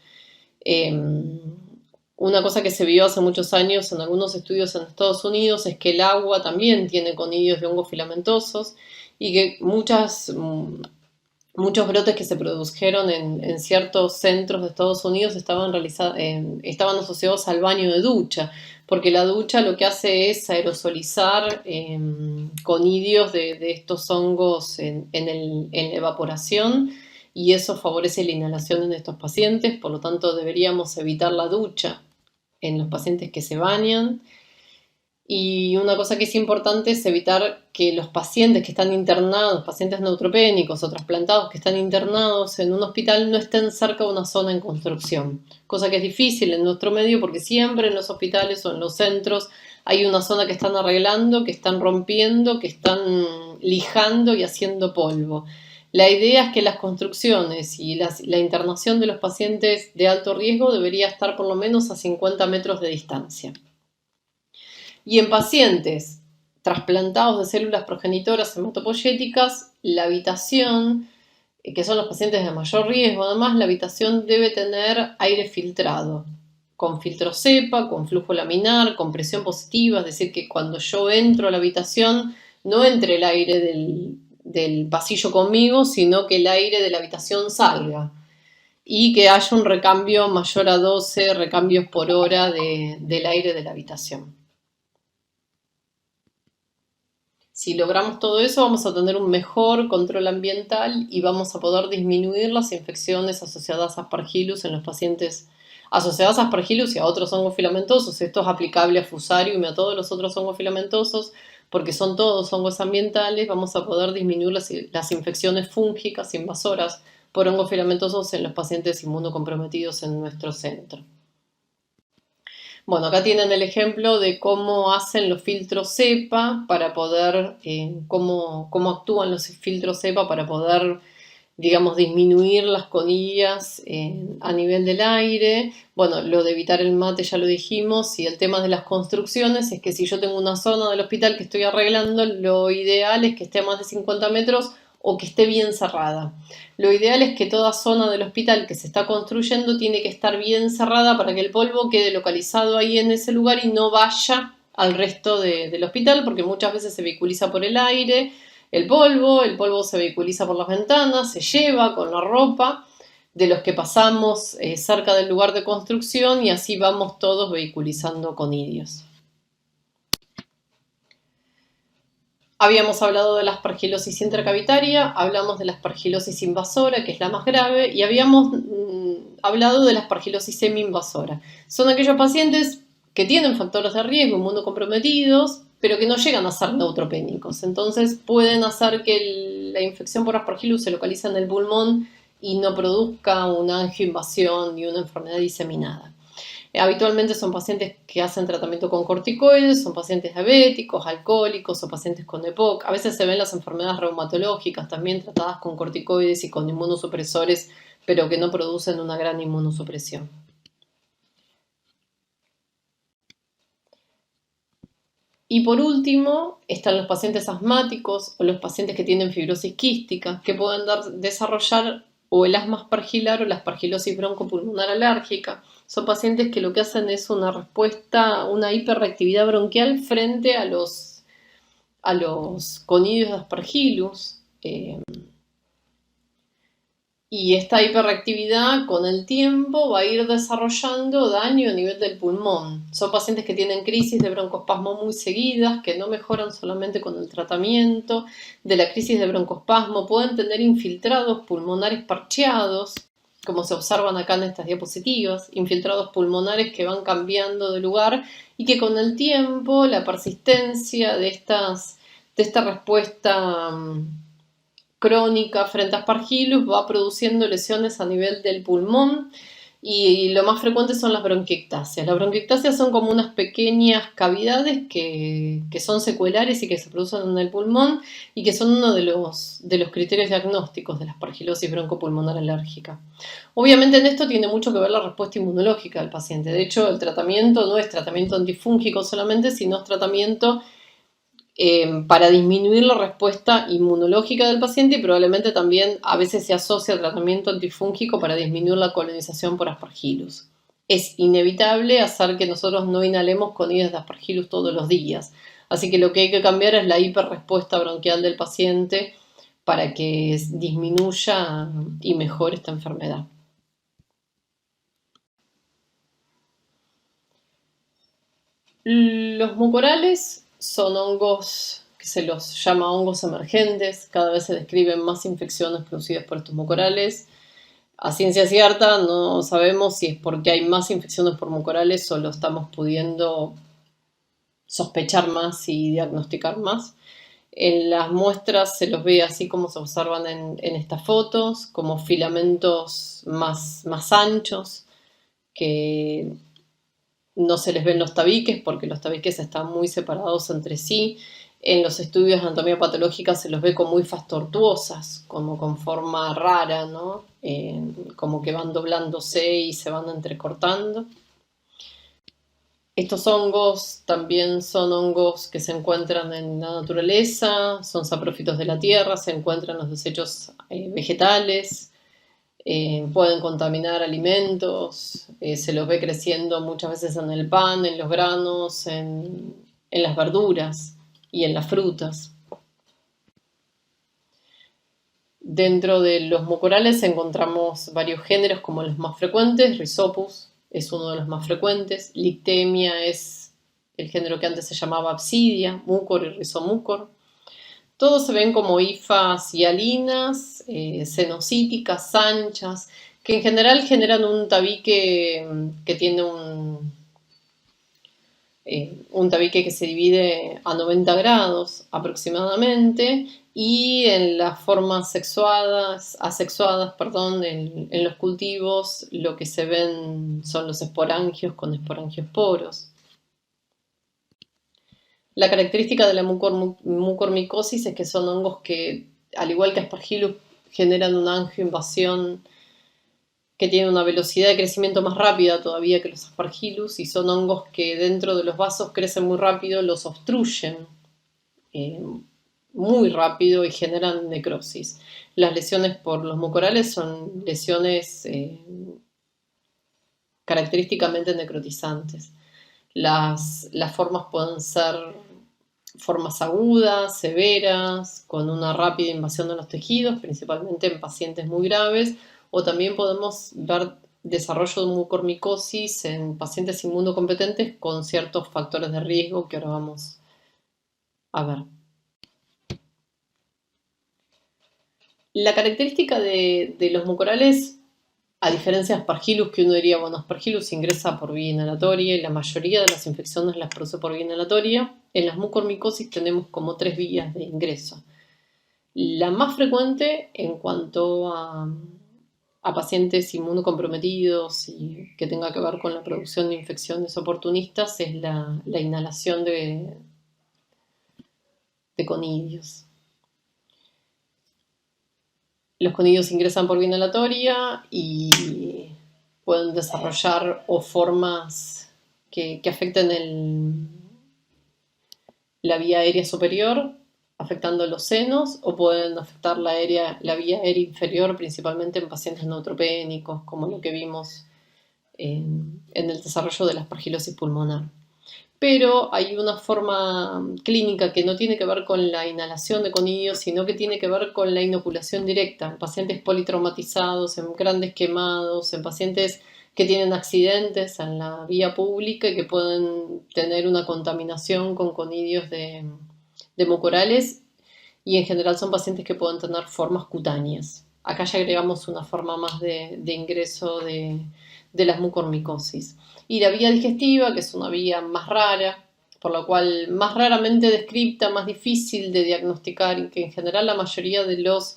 Una cosa que se vio hace muchos años en algunos estudios en Estados Unidos es que el agua también tiene conidios de hongos filamentosos y que muchos brotes que se produjeron en ciertos centros de Estados Unidos estaban asociados al baño de ducha, porque la ducha lo que hace es aerosolizar conidios de estos hongos en la evaporación, y eso favorece la inhalación en estos pacientes. Por lo tanto, deberíamos evitar la ducha en los pacientes que se bañan. Y una cosa que es importante es evitar que los pacientes que están internados, pacientes neutropénicos o trasplantados que están internados en un hospital, no estén cerca de una zona en construcción. Cosa que es difícil en nuestro medio porque siempre en los hospitales o en los centros hay una zona que están arreglando, que están rompiendo, que están lijando y haciendo polvo. La idea es que las construcciones y la internación de los pacientes de alto riesgo debería estar por lo menos a 50 metros de distancia. Y en pacientes trasplantados de células progenitoras hematopoyéticas, la habitación, que son los pacientes de mayor riesgo, además, la habitación debe tener aire filtrado, con filtro cepa, con flujo laminar, con presión positiva, es decir, que cuando yo entro a la habitación no entre el aire del pasillo conmigo, sino que el aire de la habitación salga y que haya un recambio mayor a 12 recambios por hora del aire de la habitación. Si logramos todo eso, vamos a tener un mejor control ambiental y vamos a poder disminuir las infecciones asociadas a Aspergillus en los pacientes asociadas a Aspergillus y a otros hongos filamentosos. Esto es aplicable a Fusarium y a todos los otros hongos filamentosos, porque son todos hongos ambientales. Vamos a poder disminuir las infecciones fúngicas invasoras por hongos filamentosos en los pacientes inmunocomprometidos en nuestro centro. Bueno, acá tienen el ejemplo de cómo hacen los filtros cepa para poder, cómo actúan los filtros cepa para poder, digamos, disminuir las conillas a nivel del aire. Bueno, lo de evitar el mate ya lo dijimos, y el tema de las construcciones es que si yo tengo una zona del hospital que estoy arreglando, lo ideal es que esté a más de 50 metros o que esté bien cerrada. Lo ideal es que toda zona del hospital que se está construyendo tiene que estar bien cerrada para que el polvo quede localizado ahí en ese lugar y no vaya al resto del hospital, porque muchas veces se vehiculiza por el aire el polvo se vehiculiza por las ventanas, se lleva con la ropa de los que pasamos cerca del lugar de construcción, y así vamos todos vehiculizando conidios. Habíamos hablado de la aspergilosis intracavitaria, hablamos de la aspergilosis invasora, que es la más grave, y habíamos hablado de la aspergilosis semi-invasora. Son aquellos pacientes que tienen factores de riesgo inmunocomprometidos, pero que no llegan a ser neutropénicos. Entonces pueden hacer que la infección por Aspergillus se localice en el pulmón y no produzca una angioinvasión ni una enfermedad diseminada. Habitualmente son pacientes que hacen tratamiento con corticoides, son pacientes diabéticos, alcohólicos o pacientes con EPOC. A veces se ven las enfermedades reumatológicas también tratadas con corticoides y con inmunosupresores, pero que no producen una gran inmunosupresión. Y por último, están los pacientes asmáticos o los pacientes que tienen fibrosis quística, que pueden desarrollar o el asma aspergilar o la aspergilosis broncopulmonar alérgica. Son pacientes que lo que hacen es una respuesta, una hiperreactividad bronquial frente a los conidios de Aspergillus. Y esta hiperreactividad con el tiempo va a ir desarrollando daño a nivel del pulmón. Son pacientes que tienen crisis de broncoespasmo muy seguidas, que no mejoran solamente con el tratamiento de la crisis de broncoespasmo, pueden tener infiltrados pulmonares parcheados, como se observan acá en estas diapositivas, infiltrados pulmonares que van cambiando de lugar y que con el tiempo la persistencia de esta respuesta crónica frente a Aspergillus va produciendo lesiones a nivel del pulmón y lo más frecuente son las bronquiectasias. Las bronquiectasias son como unas pequeñas cavidades que son secuelares y que se producen en el pulmón y que son uno de los criterios diagnósticos de la aspergilosis broncopulmonar alérgica. Obviamente en esto tiene mucho que ver la respuesta inmunológica del paciente. De hecho, el tratamiento no es tratamiento antifúngico solamente, sino es tratamiento para disminuir la respuesta inmunológica del paciente y probablemente también a veces se asocia al tratamiento antifúngico para disminuir la colonización por Aspergillus. Es inevitable hacer que nosotros no inhalemos conidios de Aspergillus todos los días, así que lo que hay que cambiar es la hiperrespuesta bronquial del paciente para que disminuya y mejore esta enfermedad. Los mucorales son hongos que se los llama hongos emergentes, cada vez se describen más infecciones producidas por estos mucorales. A ciencia cierta no sabemos si es porque hay más infecciones por mucorales o lo estamos pudiendo sospechar más y diagnosticar más. En las muestras se los ve así como se observan en estas fotos, como filamentos más anchos que no se les ven los tabiques porque los tabiques están muy separados entre sí. En los estudios de anatomía patológica se los ve con muy faz tortuosas, como con forma rara, ¿no? Como que van doblándose y se van entrecortando. Estos hongos también son hongos que se encuentran en la naturaleza, son saprófitos de la tierra, se encuentran en los desechos vegetales, pueden contaminar alimentos, se los ve creciendo muchas veces en el pan, en los granos, en las verduras y en las frutas. Dentro de los mucorales encontramos varios géneros como los más frecuentes. Rhizopus es uno de los más frecuentes. Lictemia es el género que antes se llamaba Absidia, Mucor y Rhizomucor. Todos se ven como hifas hialinas, cenocíticas, anchas, que en general generan un tabique que tiene un tabique que se divide a 90 grados aproximadamente, y en las formas asexuadas, en los cultivos lo que se ven son los esporangios con esporangiosporos. La característica de la mucormicosis es que son hongos que, al igual que Aspergillus, generan una angioinvasión que tiene una velocidad de crecimiento más rápida todavía que los Aspergillus, y son hongos que dentro de los vasos crecen muy rápido, los obstruyen muy rápido y generan necrosis. Las lesiones por los mucorales son lesiones característicamente necrotizantes. Las formas pueden ser formas agudas, severas, con una rápida invasión de los tejidos, principalmente en pacientes muy graves, o también podemos ver desarrollo de mucormicosis en pacientes inmunocompetentes con ciertos factores de riesgo que ahora vamos a ver. La característica de los mucorales, a diferencia de Aspergillus, que uno diría, bueno, Aspergillus ingresa por vía inhalatoria y la mayoría de las infecciones las produce por vía inhalatoria, en las mucormicosis tenemos como 3 vías de ingreso. La más frecuente en cuanto a pacientes inmunocomprometidos y que tenga que ver con la producción de infecciones oportunistas es la inhalación de conidios. Los conidios ingresan por vía inhalatoria y pueden desarrollar o formas que afecten la vía aérea superior, afectando los senos, o pueden afectar la vía aérea inferior, principalmente en pacientes neutropénicos, como lo que vimos en el desarrollo de la aspergilosis pulmonar. pero hay una forma clínica que no tiene que ver con la inhalación de conidios, sino que tiene que ver con la inoculación directa en pacientes politraumatizados, en grandes quemados, en pacientes que tienen accidentes en la vía pública y que pueden tener una contaminación con conidios de mucorales, y en general son pacientes que pueden tener formas cutáneas. Acá ya agregamos una forma más de ingreso de las mucormicosis. Y la vía digestiva, que es una vía más rara, por lo cual más raramente descripta, más difícil de diagnosticar, y que en general la mayoría de los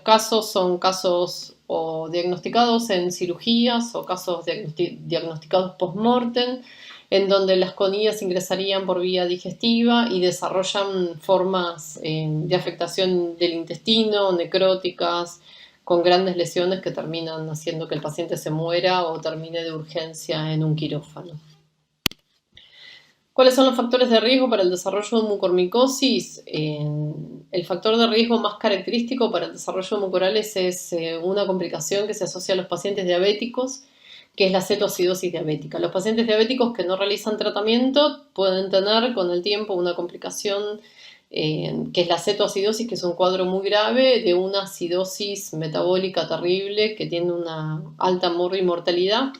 casos son casos o diagnosticados en cirugías o casos diagnosticados post-mortem, en donde las conidias ingresarían por vía digestiva y desarrollan formas de afectación del intestino, necróticas, con grandes lesiones que terminan haciendo que el paciente se muera o termine de urgencia en un quirófano. ¿Cuáles son los factores de riesgo para el desarrollo de mucormicosis? El factor de riesgo más característico para el desarrollo de mucorales es una complicación que se asocia a los pacientes diabéticos, que es la cetoacidosis diabética. Los pacientes diabéticos que no realizan tratamiento pueden tener con el tiempo una complicación que es la cetoacidosis, que es un cuadro muy grave de una acidosis metabólica terrible que tiene una alta mortalidad.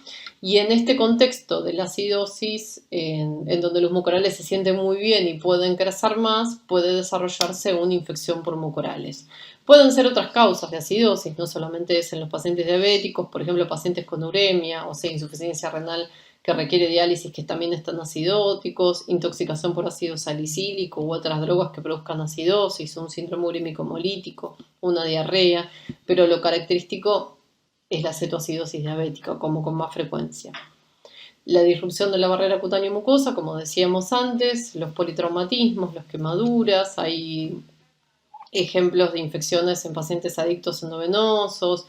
Y en este contexto de la acidosis, en donde los mucorales se sienten muy bien y pueden crecer más, puede desarrollarse una infección por mucorales. Pueden ser otras causas de acidosis, no solamente es en los pacientes diabéticos, por ejemplo, pacientes con uremia, o sea, insuficiencia renal que requiere diálisis, que también están acidóticos, intoxicación por ácido salicílico u otras drogas que produzcan acidosis, un síndrome urémico hemolítico, una diarrea, pero lo característico es la cetoacidosis diabética, como con más frecuencia. La disrupción de la barrera cutáneo-mucosa, como decíamos antes, los politraumatismos, las quemaduras, hay ejemplos de infecciones en pacientes adictos endovenosos,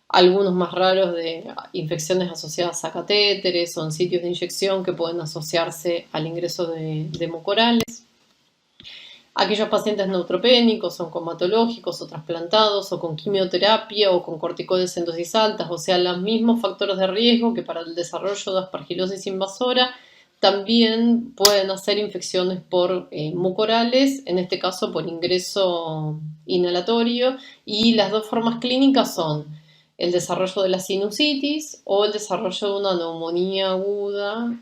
algunos más raros de infecciones asociadas a catéteres o en sitios de inyección que pueden asociarse al ingreso de mucorales. Aquellos pacientes neutropénicos o comatológicos o trasplantados o con quimioterapia o con corticoides en dosis altas, o sea, los mismos factores de riesgo que para el desarrollo de aspergilosis invasora, también pueden hacer infecciones por mucorales, en este caso por ingreso inhalatorio, y las dos formas clínicas son el desarrollo de la sinusitis o el desarrollo de una neumonía aguda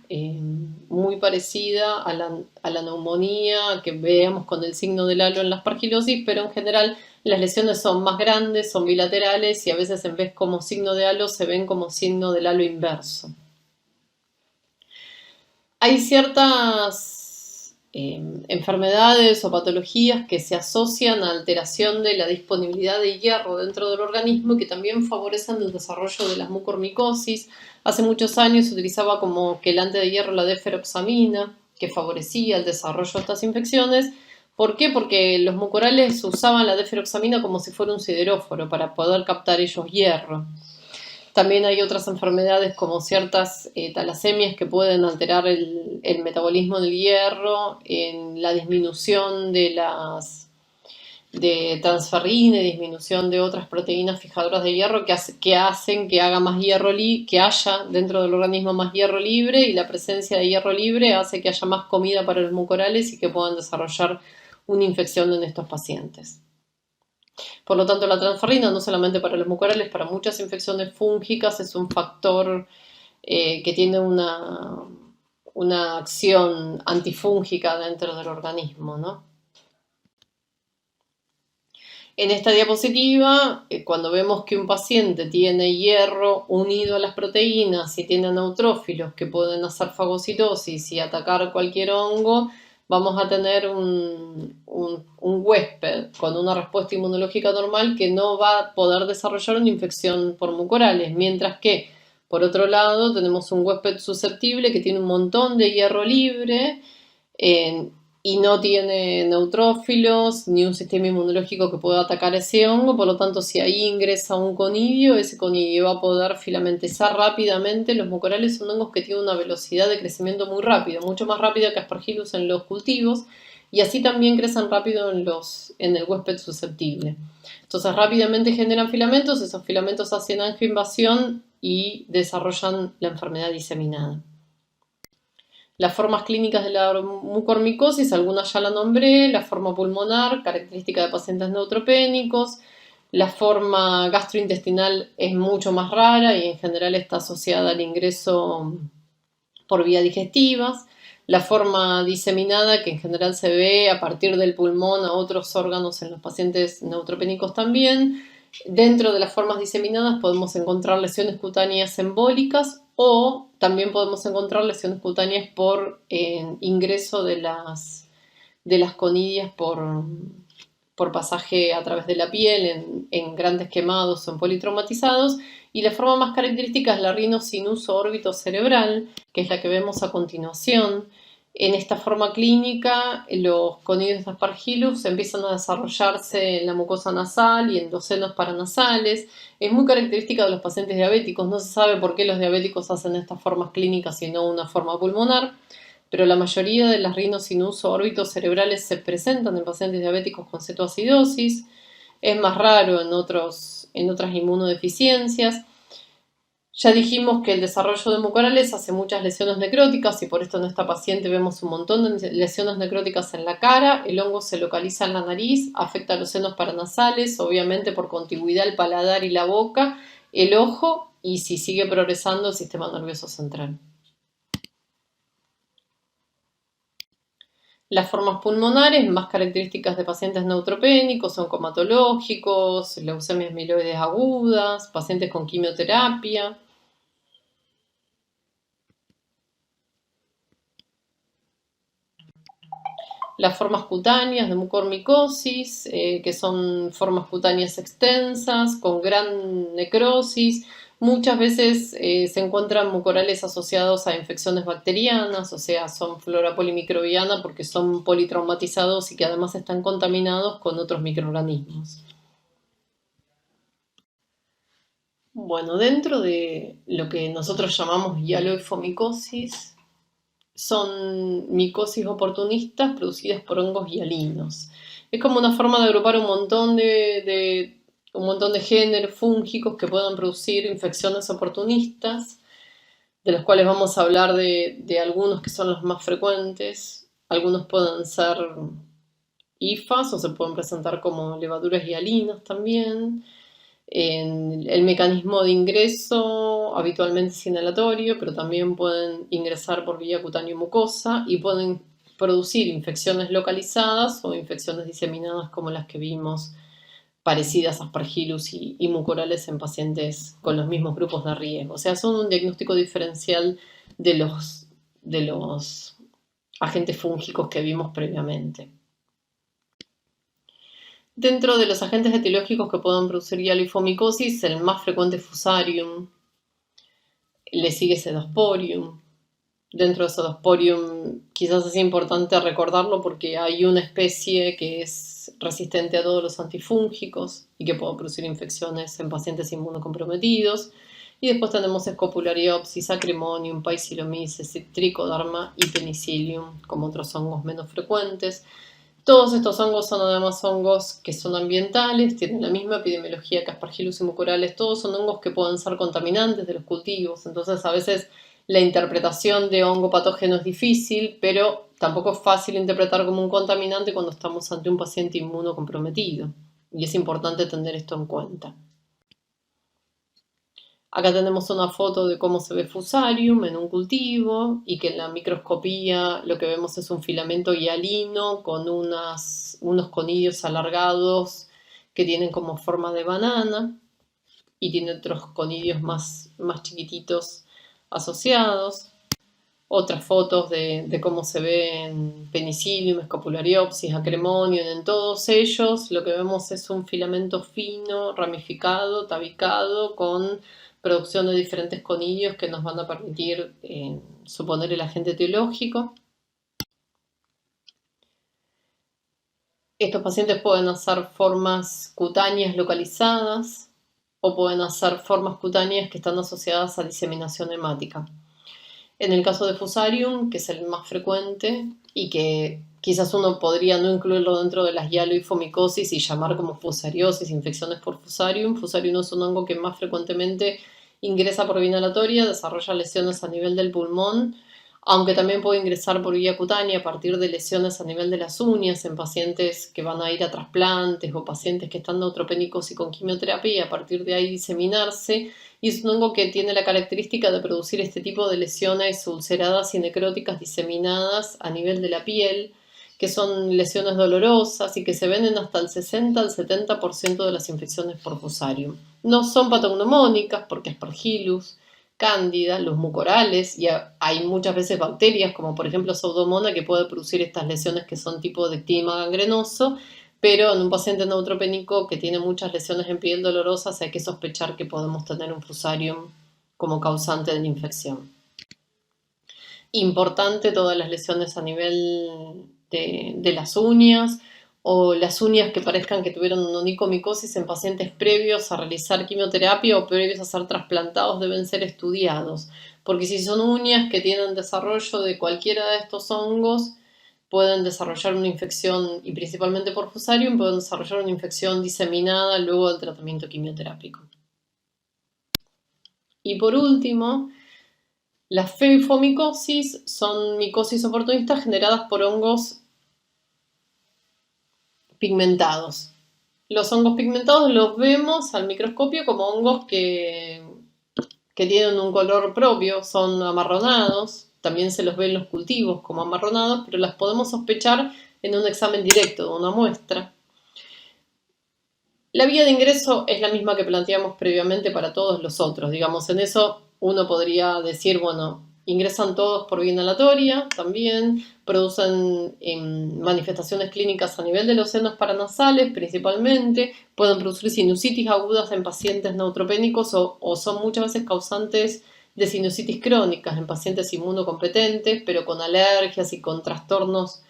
muy parecida a la neumonía que veamos con el signo del halo en la aspergilosis, pero en general las lesiones son más grandes, son bilaterales y a veces en vez como signo de halo se ven como signo del halo inverso. Hay ciertas enfermedades o patologías que se asocian a alteración de la disponibilidad de hierro dentro del organismo y que también favorecen el desarrollo de la mucormicosis. Hace muchos años se utilizaba como quelante de hierro la deferoxamina, que favorecía el desarrollo de estas infecciones. ¿Por qué? Porque los mucorales usaban la deferoxamina como si fuera un sideróforo para poder captar ellos hierro. También hay otras enfermedades como ciertas talasemias que pueden alterar el metabolismo del hierro, en la disminución de transferrina y disminución de otras proteínas fijadoras de hierro que hacen que haga más hierro que haya dentro del organismo más hierro libre, y la presencia de hierro libre hace que haya más comida para los mucorales y que puedan desarrollar una infección en estos pacientes. Por lo tanto, la transferrina, no solamente para los mucorales, para muchas infecciones fúngicas, es un factor que tiene una acción antifúngica dentro del organismo, ¿no? En esta diapositiva, cuando vemos que un paciente tiene hierro unido a las proteínas y tiene neutrófilos que pueden hacer fagocitosis y atacar cualquier hongo, vamos a tener un huésped con una respuesta inmunológica normal que no va a poder desarrollar una infección por mucorales, mientras que, por otro lado, tenemos un huésped susceptible que tiene un montón de hierro libre y no tiene neutrófilos ni un sistema inmunológico que pueda atacar ese hongo. Por lo tanto, si ahí ingresa un conidio, ese conidio va a poder filamentizar rápidamente. Los mucorales son hongos que tienen una velocidad de crecimiento muy rápida, mucho más rápida que Aspergillus en los cultivos, y así también crecen rápido en el huésped susceptible. Entonces rápidamente generan filamentos, esos filamentos hacen angioinvasión y desarrollan la enfermedad diseminada. Las formas clínicas de la mucormicosis, algunas ya la nombré, la forma pulmonar, característica de pacientes neutropénicos, la forma gastrointestinal es mucho más rara y en general está asociada al ingreso por vía digestivas, la forma diseminada que en general se ve a partir del pulmón a otros órganos en los pacientes neutropénicos también. Dentro de las formas diseminadas podemos encontrar lesiones cutáneas embólicas o también podemos encontrar lesiones cutáneas por ingreso de las conidias por pasaje a través de la piel en grandes quemados o en politraumatizados. Y la forma más característica es la rinosinuso órbito cerebral, que es la que vemos a continuación. En esta forma clínica, los conidios de Aspergillus empiezan a desarrollarse en la mucosa nasal y en los senos paranasales. Es muy característica de los pacientes diabéticos. No se sabe por qué los diabéticos hacen estas formas clínicas y no una forma pulmonar, pero la mayoría de las rinosinuso órbitos cerebrales se presentan en pacientes diabéticos con cetoacidosis. Es más raro en otras inmunodeficiencias. Ya dijimos que el desarrollo de mucorales hace muchas lesiones necróticas y por esto en esta paciente vemos un montón de lesiones necróticas en la cara. El hongo se localiza en la nariz, afecta a los senos paranasales, obviamente por contigüidad el paladar y la boca, el ojo y si sigue progresando el sistema nervioso central. Las formas pulmonares más características de pacientes neutropénicos son comatológicos, leucemias mieloides agudas, pacientes con quimioterapia. Las formas cutáneas de mucormicosis, que son formas cutáneas extensas, con gran necrosis. Muchas veces se encuentran mucorales asociados a infecciones bacterianas, o sea, son flora polimicrobiana porque son politraumatizados y que además están contaminados con otros microorganismos. Bueno, dentro de lo que nosotros llamamos hialoifomicosis, son micosis oportunistas producidas por hongos hialinos. Es como una forma de agrupar un montón de géneros fúngicos que puedan producir infecciones oportunistas, de los cuales vamos a hablar de algunos que son los más frecuentes. Algunos pueden ser hifas o se pueden presentar como levaduras hialinas también. El mecanismo de ingreso habitualmente es inhalatorio, pero también pueden ingresar por vía cutáneo-mucosa y pueden producir infecciones localizadas o infecciones diseminadas como las que vimos, parecidas a Aspergillus y mucorales en pacientes con los mismos grupos de riesgo. O sea, son un diagnóstico diferencial de los agentes fúngicos que vimos previamente. Dentro de los agentes etiológicos que pueden producir hialoifomicosis, el más frecuente es Fusarium, le sigue Pseudosporium. Dentro de Pseudosporium quizás es importante recordarlo porque hay una especie que es resistente a todos los antifúngicos y que puede producir infecciones en pacientes inmunocomprometidos. Y después tenemos Scopulariopsis, Acremonium, Paecilomyces, Trichoderma y Penicillium como otros hongos menos frecuentes. Todos estos hongos son además hongos que son ambientales, tienen la misma epidemiología que Aspergillus y mucorales, todos son hongos que pueden ser contaminantes de los cultivos, entonces a veces la interpretación de hongo patógeno es difícil, pero tampoco es fácil interpretar como un contaminante cuando estamos ante un paciente inmunocomprometido, y es importante tener esto en cuenta. Acá tenemos una foto de cómo se ve Fusarium en un cultivo y que en la microscopía lo que vemos es un filamento hialino con unos conidios alargados que tienen como forma de banana y tiene otros conidios más chiquititos asociados. Otras fotos de cómo se ve en Penicillium, Scopulariopsis, Acremonium, en todos ellos lo que vemos es un filamento fino, ramificado, tabicado, con producción de diferentes conidios que nos van a permitir suponer el agente etiológico. Estos pacientes pueden hacer formas cutáneas localizadas o pueden hacer formas cutáneas que están asociadas a diseminación hemática. En el caso de Fusarium, que es el más frecuente y que quizás uno podría no incluirlo dentro de las hialoifomicosis y llamar como fusariosis, infecciones por Fusarium. Fusarium es un hongo que más frecuentemente ingresa por vía inhalatoria, desarrolla lesiones a nivel del pulmón, aunque también puede ingresar por vía cutánea a partir de lesiones a nivel de las uñas en pacientes que van a ir a trasplantes o pacientes que están neutropénicos y con quimioterapia y a partir de ahí diseminarse. Y es un hongo que tiene la característica de producir este tipo de lesiones ulceradas y necróticas diseminadas a nivel de la piel, que son lesiones dolorosas y que se ven en hasta el 60 al 70% de las infecciones por Fusarium. No son patognomónicas porque Aspergillus, Cándida, los mucorales, y hay muchas veces bacterias como por ejemplo Pseudomonas que puede producir estas lesiones que son tipo de ectima gangrenoso, pero en un paciente neutropénico que tiene muchas lesiones en piel dolorosas hay que sospechar que podemos tener un Fusarium como causante de la infección. Importante todas las lesiones a nivel de las uñas o las uñas que parezcan que tuvieron una onicomicosis en pacientes previos a realizar quimioterapia o previos a ser trasplantados deben ser estudiados, porque si son uñas que tienen desarrollo de cualquiera de estos hongos, pueden desarrollar una infección, y principalmente por Fusarium, pueden desarrollar una infección diseminada luego del tratamiento quimioterápico. Y por último, las feifomicosis son micosis oportunistas generadas por hongos pigmentados. Los hongos pigmentados los vemos al microscopio como hongos que tienen un color propio, son amarronados, también se los ve en los cultivos como amarronados, pero las podemos sospechar en un examen directo de una muestra. La vía de ingreso es la misma que planteamos previamente para todos los otros, digamos, en eso uno podría decir, bueno, ingresan todos por vía inhalatoria, también producen manifestaciones clínicas a nivel de los senos paranasales principalmente, pueden producir sinusitis agudas en pacientes neutropénicos o son muchas veces causantes de sinusitis crónicas en pacientes inmunocompetentes, pero con alergias y con trastornos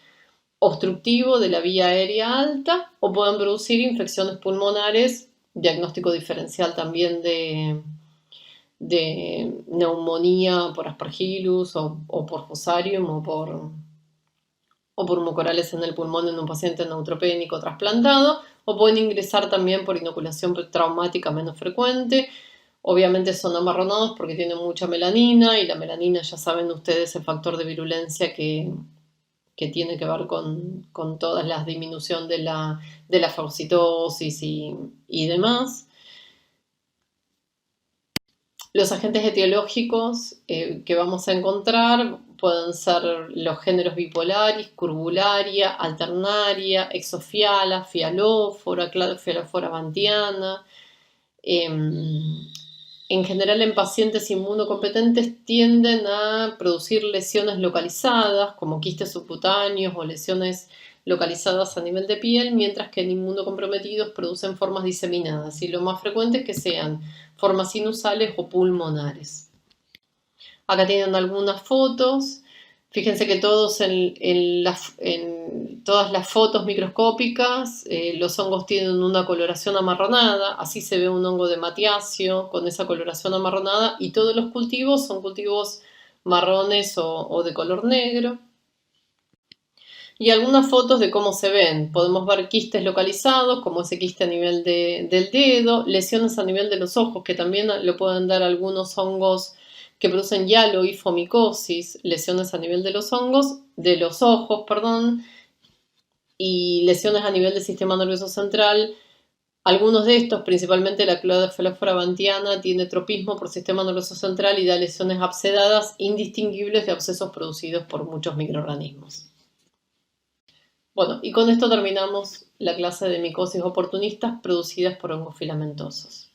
obstructivo de la vía aérea alta o pueden producir infecciones pulmonares, diagnóstico diferencial también de neumonía por Aspergillus o por Fusarium o por mucorales en el pulmón en un paciente neutropénico trasplantado, o pueden ingresar también por inoculación traumática menos frecuente. Obviamente son amarronados porque tienen mucha melanina y la melanina, ya saben ustedes, el factor de virulencia que tiene que ver con toda la disminución de la fagocitosis y demás. Los agentes etiológicos que vamos a encontrar pueden ser los géneros bipolaris, curbularia, alternaria, exofiala, fialófora, fialófora bantiana. En general, en pacientes inmunocompetentes tienden a producir lesiones localizadas, como quistes subcutáneos o lesiones localizadas a nivel de piel, mientras que en inmunocomprometidos producen formas diseminadas, y lo más frecuente es que sean formas sinusales o pulmonares. Acá tienen algunas fotos. Fíjense que todas las fotos microscópicas los hongos tienen una coloración amarronada, así se ve un hongo de matiacio con esa coloración amarronada, y todos los cultivos son cultivos marrones o de color negro. Y algunas fotos de cómo se ven. Podemos ver quistes localizados, como ese quiste a nivel del dedo, lesiones a nivel de los ojos, que también le pueden dar algunos hongos que producen hialo y fomicosis, lesiones a nivel de los ojos, y lesiones a nivel del sistema nervioso central. Algunos de estos, principalmente la Cladofelófora bantiana, tiene tropismo por sistema nervioso central y da lesiones abscedadas indistinguibles de abscesos producidos por muchos microorganismos. Bueno, y con esto terminamos la clase de micosis oportunistas producidas por hongos filamentosos.